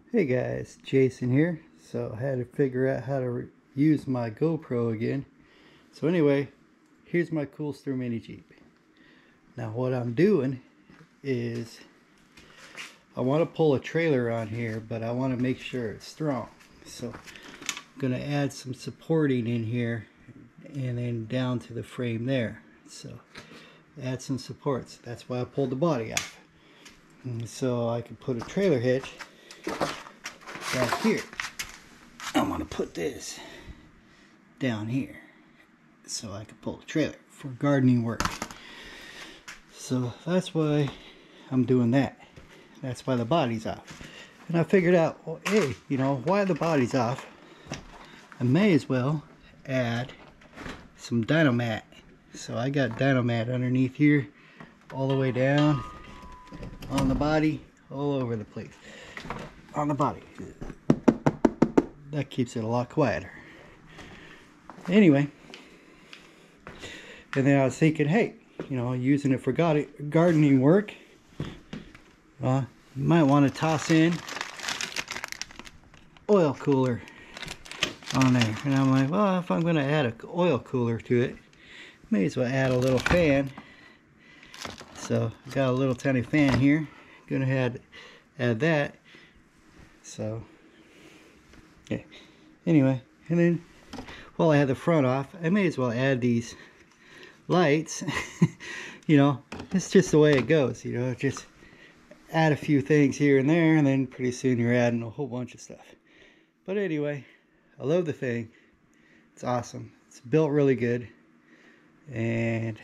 Hey guys, Jason here. So I had to figure out how to use my GoPro again. So anyway, here's my Coolster mini Jeep. Now what I'm doing is I want to pull a trailer on here, but I want to make sure it's strong. So I'm going to add some supporting in here and then down to the frame there. So add some supports. That's why I pulled the body off. And so I can put a trailer hitch back here. I'm going to put this down here so I can pull the trailer for gardening work. So that's why I'm doing that. That's why the body's off. And I figured out, well, hey, you know, while the body's off, I may as well add some Dynomat. So I got Dynomat underneath here, all the way down, on the body, all over the place. On the body. That keeps it a lot quieter. Anyway, and then I was thinking, hey, you know, using it for gardening work, you might want to toss in oil cooler on there. And I'm like, well, if I'm going to add an oil cooler to it, may as well add a little fan. So I got a little tiny fan here. Gonna add that. So yeah. Anyway, and then while I had the front off, I may as well add these lights. You know, it's just the way it goes. You know, just add a few things here and there, and then pretty soon you're adding a whole bunch of stuff. But anyway, I love the thing. It's awesome. It's built really good, and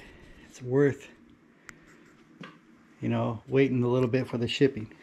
it's worth, you know, waiting a little bit for the shipping.